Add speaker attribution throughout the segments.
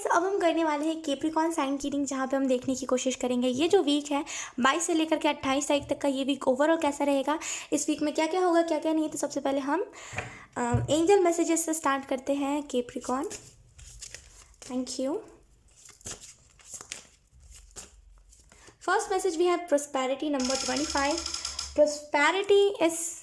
Speaker 1: Guys, अब हम करने वाले हैं कैप्रिकॉर्न साइन की रीडिंग, जहाँ पे हम देखने की कोशिश करेंगे ये जो वीक है 22 से लेकर के 28 तारीख तक का ये वीक ओवरऑल कैसा रहेगा, इस वीक में क्या क्या होगा क्या क्या नहीं। तो सबसे पहले हम एंजल मैसेजेस से स्टार्ट करते हैं Capricorn. Thank you. First message we have prosperity number 25।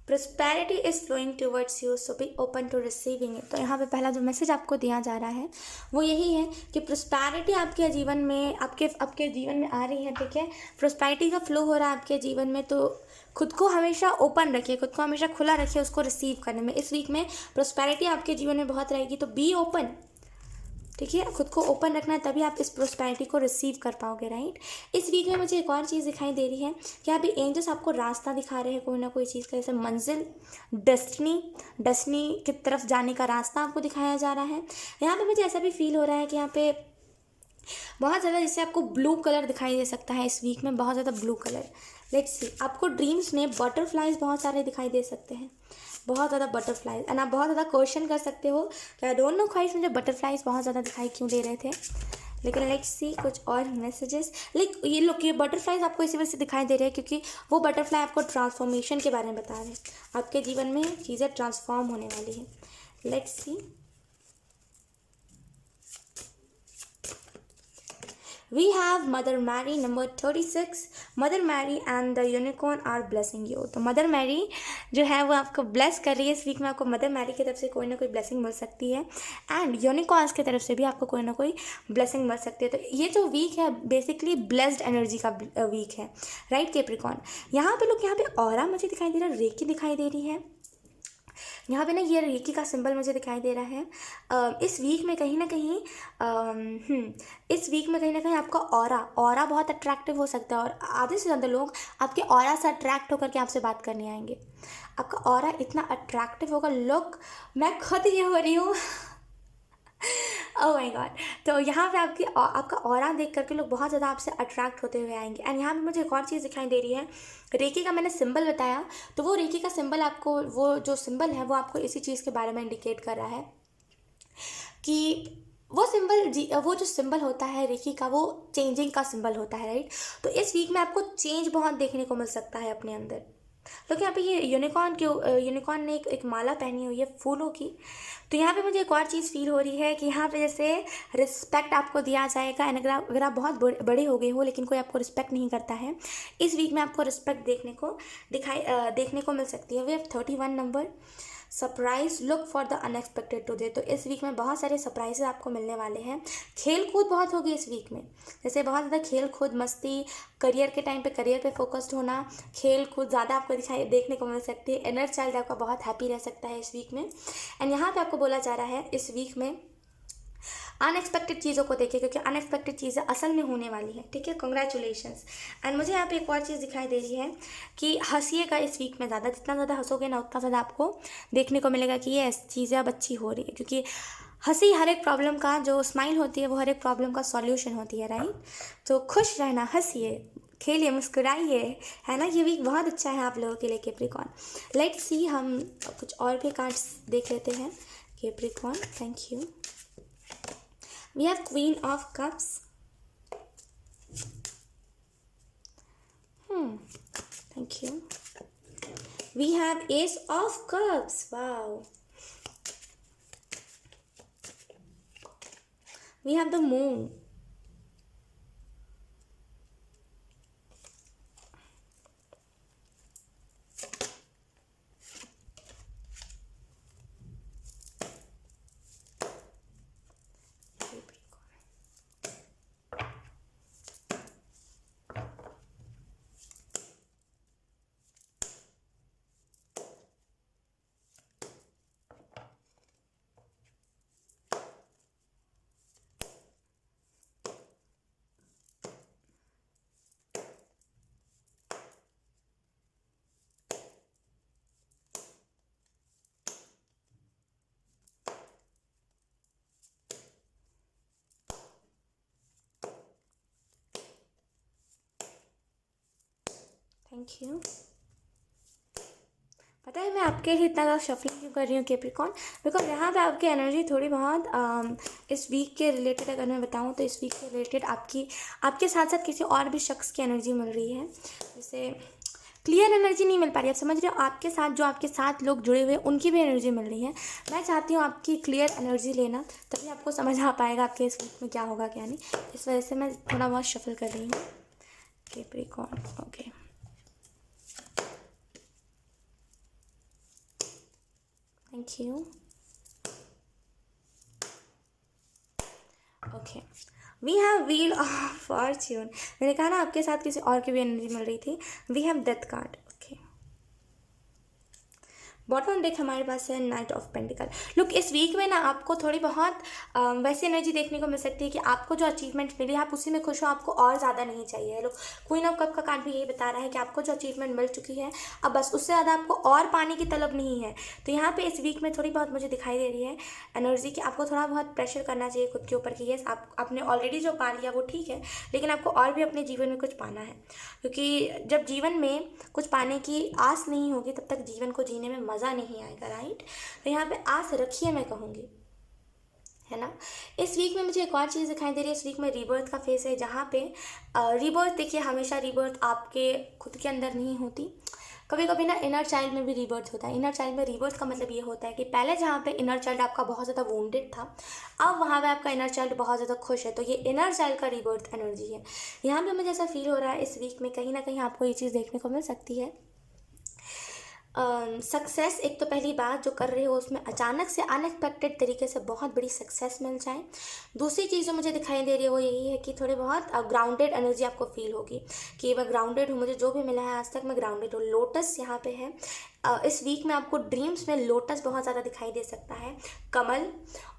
Speaker 1: Prosperity is flowing towards you, so be open to receiving it। तो यहाँ पे पहला जो मैसेज आपको दिया जा रहा है वो यही है कि प्रोस्पैरिटी आपके जीवन में आपके जीवन में आ रही है। ठीक है, प्रोस्पैरिटी का फ्लो हो रहा है आपके जीवन में, तो खुद को हमेशा ओपन रखिए, खुद को हमेशा खुला रखिए उसको रिसीव करने में। इस वीक में प्रोस्पैरिटी आपके जीवन में बहुत रहेगी, तो बी ओपन। ठीक है, खुद को ओपन रखना है, तभी आप इस प्रोस्पैरिटी को रिसीव कर पाओगे। राइट, इस वीक में मुझे एक और चीज़ दिखाई दे रही है कि अभी एंजल्स आपको रास्ता दिखा रहे हैं कोई ना कोई चीज़ का, जैसे मंजिल, डेस्टिनी की तरफ जाने का रास्ता आपको दिखाया जा रहा है। यहाँ पे मुझे ऐसा भी फील हो रहा है कि यहाँ पे बहुत ज़्यादा जैसे आपको ब्लू कलर दिखाई दे सकता है इस वीक में, बहुत ज़्यादा ब्लू कलर। लेट्स सी, आपको ड्रीम्स में बटरफ्लाइज बहुत सारे दिखाई दे सकते हैं, बहुत ज़्यादा बटरफ्लाइज। एंड आप बहुत ज़्यादा क्वेश्चन कर सकते हो कि आई डोंट नो ख्वाहिश मुझे बटरफ्लाइज बहुत ज़्यादा दिखाई क्यों दे रहे थे, लेकिन लेट्स सी कुछ और मैसेजेस। लाइक ये लोग, ये बटरफ्लाइज आपको इसी वजह से दिखाई दे रहे हैं क्योंकि वो बटरफ्लाई आपको ट्रांसफॉर्मेशन के बारे में बता रहे हैं, आपके जीवन में चीज़ें ट्रांसफॉर्म होने वाली है। Let's see, we have Mother Mary number 36। Mother Mary and the unicorn are blessing you। तो मदर मैरी जो है वो आपको ब्लेस कर रही है इस वीक में। आपको मदर मैरी की तरफ से कोई ना कोई ब्लेसिंग मिल सकती है, एंड यूनिकॉर्न्स की तरफ से भी आपको कोई ना कोई ब्लेसिंग मिल सकती है। तो ये जो वीक है बेसिकली ब्लेस्ड एनर्जी का वीक है। राइट कैप्रिकॉर्न, यहाँ पे ऑरा मुझे दिखाई दे रहा है, रेकी दिखाई दे रही है यहाँ पे ना, ये रेकी का सिंबल मुझे दिखाई दे रहा है। इस वीक में कहीं ना कहीं आपका ऑरा बहुत अट्रैक्टिव हो सकता है, और आधे से ज़्यादा लोग आपके ऑरा से अट्रैक्ट होकर के आपसे बात करने आएंगे। आपका ऑरा इतना अट्रैक्टिव होगा, लोग, मैं खुद ये हो रही हूँ ओह माय गॉड। तो यहाँ पे आपका ऑरा देख करके लोग बहुत ज़्यादा आपसे अट्रैक्ट होते हुए आएंगे। एंड यहाँ पे मुझे एक और चीज़ दिखाई दे रही है, रेकी का मैंने सिंबल बताया, तो वो रेकी का सिंबल आपको, वो जो सिंबल है वो आपको इसी चीज़ के बारे में इंडिकेट कर रहा है कि वो जो सिंबल होता है रेकी का, वो चेंजिंग का सिंबल होता है। राइट, तो इस वीक में आपको चेंज बहुत देखने को मिल सकता है अपने अंदर। तो यहाँ पे ये यूनिकॉर्न ने एक माला पहनी हुई है फूलों की। तो यहाँ पे मुझे एक और चीज़ फील हो रही है कि यहाँ पे जैसे रिस्पेक्ट आपको दिया जाएगा। एंड अगर आप बहुत बड़े हो गए हो लेकिन कोई आपको रिस्पेक्ट नहीं करता है, इस वीक में आपको रिस्पेक्ट देखने को मिल सकती है। We have 31 number. Surprise, look for the unexpected today. तो इस वीक में बहुत सारे सरप्राइजेस आपको मिलने वाले हैं। खेल कूद बहुत होगी इस वीक में, जैसे बहुत ज़्यादा खेल कूद, मस्ती, करियर के टाइम पे करियर पे फोकस्ड होना, खेल कूद ज़्यादा आपको देखने को मिल सकती है। इनर चाइल्ड आपका बहुत हैप्पी रह सकता है इस वीक में। एंड यहाँ पे आपको बोला जा रहा है इस वीक में अनएक्सपेक्टेड चीज़ों को देखिए, क्योंकि अनएक्सपेक्टेड चीज़ें असल में होने वाली है। ठीक है, कंग्रेचुलेशंस। एंड मुझे यहाँ पे एक और चीज़ दिखाई दे रही है कि हंसिएगा इस वीक में ज़्यादा, जितना ज़्यादा हंसोगे ना उतना ज़्यादा आपको देखने को मिलेगा कि ये चीज़ें अब अच्छी हो रही है, क्योंकि हंसी हर एक प्रॉब्लम का, जो स्माइल होती है वो हर एक प्रॉब्लम का सॉल्यूशन होती है। राइट, तो खुश रहना, हंसिए, खेलिए, मुस्कुराइए, है ना। ये वीक बहुत अच्छा है आप लोगों के लिए कैप्रिकॉर्न। लेट्स सी, हम कुछ और भी कार्ड्स देख लेते हैं Capricorn. Thank you. We have Queen of Cups. Thank you. We have Ace of Cups. Wow. We have the Moon. Thank you. पता है मैं आपके लिए इतना ज़्यादा शफलिंग क्यों कर रही हूँ कैप्रिकॉर्न, बिकॉज यहाँ पे आपकी एनर्जी थोड़ी बहुत इस वीक के रिलेटेड अगर मैं बताऊँ तो इस वीक के रिलेटेड आपके साथ साथ किसी और भी शख्स की एनर्जी मिल रही है। जैसे क्लियर एनर्जी नहीं मिल पा रही, आप समझ रहे हो, आपके साथ जो आपके साथ लोग जुड़े हुए हैं उनकी भी एनर्जी मिल रही है। मैं चाहती हूँ आपकी क्लियर एनर्जी लेना, तभी आपको समझ आ पाएगा आपके इस वीक में क्या होगा क्या नहीं। इस वजह से मैं थोड़ा बहुत शफल कर रही हूँ Capricorn. Okay, thank you. Okay, we have wheel of fortune. मैंने कहा ना आपके साथ किसी और की भी एनर्जी मिल रही थी। We have death card. Okay, bottom deck हमारे पास है नाइट ऑफ पेंटिकल। लुक, इस वीक में ना आपको थोड़ी बहुत वैसी एनर्जी देखने को मिल सकती है कि आपको जो अचीवमेंट मिली आप उसी में खुश हो, आपको और ज़्यादा नहीं चाहिए। लुक, क्वीन ऑफ कप का कार्ड भी यही बता रहा है कि आपको जो अचीवमेंट मिल चुकी है अब बस उससे ज़्यादा आपको और पाने की तलब नहीं है। तो यहाँ पे इस वीक में थोड़ी बहुत मुझे दिखाई दे रही है एनर्जी कि आपको थोड़ा बहुत प्रेशर करना चाहिए खुद के ऊपर कि यस आपने ऑलरेडी जो पा लिया वो ठीक है, लेकिन आपको और भी अपने जीवन में कुछ पाना है। क्योंकि जब जीवन में कुछ पाने की आस नहीं होगी तब तक जीवन को जीने में मज़ा नहीं आएगा, राइट। तो यहाँ पे आस रखिए, मैं कहूँगी, है ना। इस वीक में मुझे एक और चीज़ दिखाई दे रही है। इस वीक में रीबर्थ का फेस है, जहाँ पे रीबर्थ देखिए, हमेशा रीबर्थ आपके खुद के अंदर नहीं होती, कभी कभी ना इनर चाइल्ड में भी रीबर्थ होता है। इनर चाइल्ड में रीबर्थ का मतलब ये होता है कि पहले जहाँ पे इनर चाइल्ड आपका बहुत ज़्यादा वोंडेड था, अब वहाँ पे आपका इनर चाइल्ड बहुत ज़्यादा खुश है। तो ये इनर चाइल्ड का रीबर्थ एनर्जी है। यहाँ पे मुझे ऐसा फील हो रहा है इस वीक में कहीं ना कहीं आपको ये चीज़ देखने को मिल सकती है। सक्सेस, एक तो पहली बात जो कर रहे हो उसमें अचानक से अनएक्सपेक्टेड तरीके से बहुत बड़ी सक्सेस मिल जाए। दूसरी चीज़ जो मुझे दिखाई दे रही है वो यही है कि थोड़ी बहुत ग्राउंडेड एनर्जी आपको फील होगी कि मैं ग्राउंडेड हूँ, मुझे जो भी मिला है आज तक मैं ग्राउंडेड हूँ। लोटस यहाँ पे है। इस वीक में आपको ड्रीम्स में लोटस बहुत ज़्यादा दिखाई दे सकता है, कमल,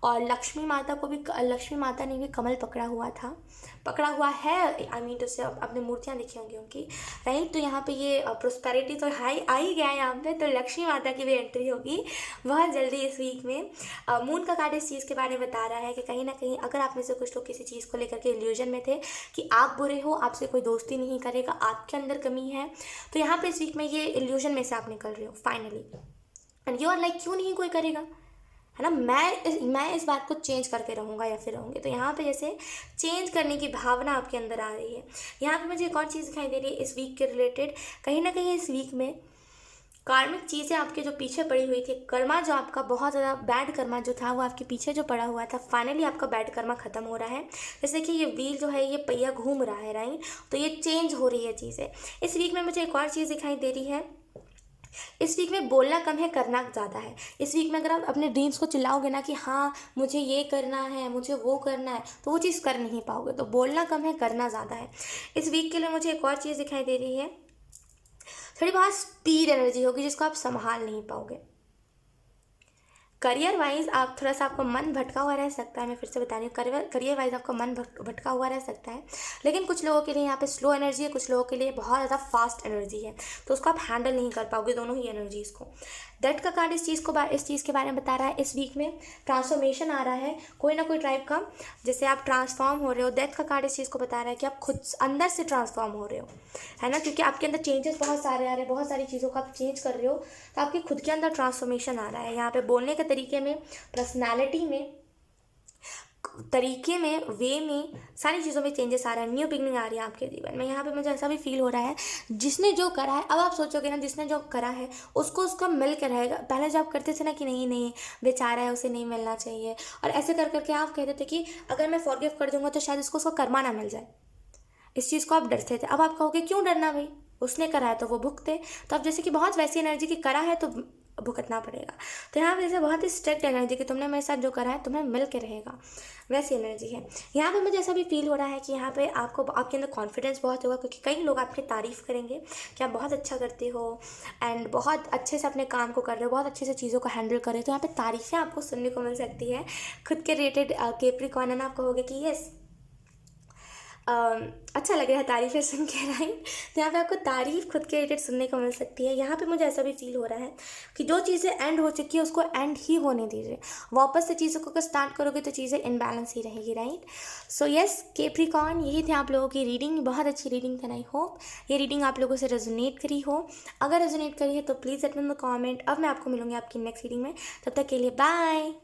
Speaker 1: और लक्ष्मी माता को भी, लक्ष्मी माता ने भी कमल पकड़ा हुआ है। आई मीन तो अपने मूर्तियाँ दिखी होंगी उनकी, राइट। तो यहाँ पे ये प्रोस्पेरिटी तो हाई आ ही गया है यहाँ पे, तो लक्ष्मी माता की भी एंट्री होगी बहुत जल्दी इस वीक में। मून का कार्ड इस चीज़ के बारे में बता रहा है कि कहीं ना कहीं अगर आप में से कुछ लोग किसी चीज़ को लेकर के इल्यूजन में थे कि आप बुरे हो, आपसे कोई दोस्ती नहीं करेगा, आपके अंदर कमी है, तो यहाँ पे इस वीक में ये इल्यूजन में से आप निकल रहे हो finally, and you are like क्यों नहीं कोई करेगा, है ना। मैं इस बात को चेंज करके रहूँगा या फिर रहूँगी। तो यहाँ पे जैसे चेंज करने की भावना आपके अंदर आ रही है। यहाँ पे मुझे एक और चीज़ दिखाई दे रही है इस वीक के रिलेटेड, कहीं ना कहीं इस वीक में कार्मिक चीज़ें आपके जो पीछे पड़ी हुई थी, कर्मा जो आपका बहुत ज़्यादा बैड कर्मा जो था वो आपके पीछे जो पड़ा हुआ था, फाइनली आपका बैड कर्मा ख़त्म हो रहा है। जैसे कि ये व्हील जो है ये पहिया घूम रहा है, राइट। तो ये चेंज हो रही है चीज़ें। इस वीक में मुझे एक और चीज़ दिखाई दे रही है, इस वीक में बोलना कम है, करना ज़्यादा है। इस वीक में अगर आप अपने ड्रीम्स को चिल्लाओगे ना कि हाँ मुझे ये करना है, मुझे वो करना है, तो वो चीज़ कर नहीं पाओगे। तो बोलना कम है, करना ज़्यादा है। इस वीक के लिए मुझे एक और चीज़ दिखाई दे रही है, थोड़ी बहुत स्पीड एनर्जी होगी जिसको आप संभाल नहीं पाओगे। करियर वाइज आप थोड़ा सा, आपका मन भटका हुआ रह सकता है। मैं फिर से बता रही हूँ, करियर वाइज आपका मन भटका हुआ रह सकता है, लेकिन कुछ लोगों के लिए यहाँ पे स्लो एनर्जी है, कुछ लोगों के लिए बहुत ज़्यादा फास्ट एनर्जी है, तो उसको आप हैंडल नहीं कर पाओगे दोनों ही एनर्जीज़ को। डेथ का कार्ड इस चीज़ के बारे में बता रहा है, इस वीक में ट्रांसफॉर्मेशन आ रहा है कोई ना कोई टाइप का, जैसे आप ट्रांसफॉर्म हो रहे हो। डेथ का कार्ड इस चीज़ को बता रहा है कि आप खुद अंदर से ट्रांसफॉर्म हो रहे हो, है ना, क्योंकि आपके अंदर चेंजेस बहुत सारे आ रहे हैं, बहुत सारी चीज़ों को आप चेंज कर रहे हो, तो आपके खुद के अंदर ट्रांसफॉर्मेशन आ रहा है। यहाँ पे बोलने के तरीके में, पर्सनैलिटी में, तरीके में, वे में, सारी चीज़ों में चेंजेस आ रहा है। न्यू बिगनिंग आ रही है आपके जीवन में। यहाँ पे मुझे ऐसा भी फील हो रहा है जिसने जो करा है, अब आप सोचोगे ना जिसने जो करा है उसको उसका मिल के रहेगा। पहले जब आप करते थे ना कि नहीं नहीं बेचारा है उसे नहीं मिलना चाहिए, और ऐसे कर करके आप कहते थे कि अगर मैं फॉरगिव कर दूंगा तो शायद उसको उसका कर्मा ना मिल जाए। इस चीज़ को आप डरते थे। अब आप कहोगे क्यों डरना भाई, उसने करा है तो वो भुगते। तो अब जैसे कि बहुत वैसी एनर्जी की करा है तो भुगतना पड़ेगा। तो यहाँ पे जैसे बहुत ही स्ट्रिक्ट एनर्जी कि तुमने मेरे साथ जो करा है तुम्हें मिल के रहेगा, वैसी एनर्जी है। यहाँ पे मुझे ऐसा भी फील हो रहा है कि यहाँ पे आपको, आपके अंदर कॉन्फिडेंस बहुत होगा, क्योंकि कई लोग आपकी तारीफ़ करेंगे कि आप बहुत अच्छा करते हो एंड बहुत अच्छे से अपने काम को कर रहे हो, बहुत अच्छे से चीज़ों को हैंडल कर रहे हो। तो यहाँ पे तारीफ़ें आपको सुनने को मिल सकती है खुद के रिलेटेड। कैप्रिकॉर्न, आप कहोगे कि यस अच्छा लग रहा है तारीफ़ें सुन के, राइट। तो यहाँ पे आपको तारीफ़ खुद के रिलेटेड सुनने को मिल सकती है। यहाँ पे मुझे ऐसा भी फील हो रहा है कि जो चीज़ें एंड हो चुकी है उसको एंड ही होने दीजिए। वापस से चीज़ों को अगर स्टार्ट करोगे तो चीज़ें इनबैलेंस ही रहेगी, राइट। सो यस कैप्रिकॉर्न, यही थी आप लोगों की रीडिंग। बहुत अच्छी रीडिंग थी। आई होप ये रीडिंग आप लोगों से रेजोनेट करी हो। अगर रेजोनेट करी है तो please let me know the comment. अब मैं आपको मिलूंगी आपकी नेक्स्ट रीडिंग में। तब तक के लिए बाय।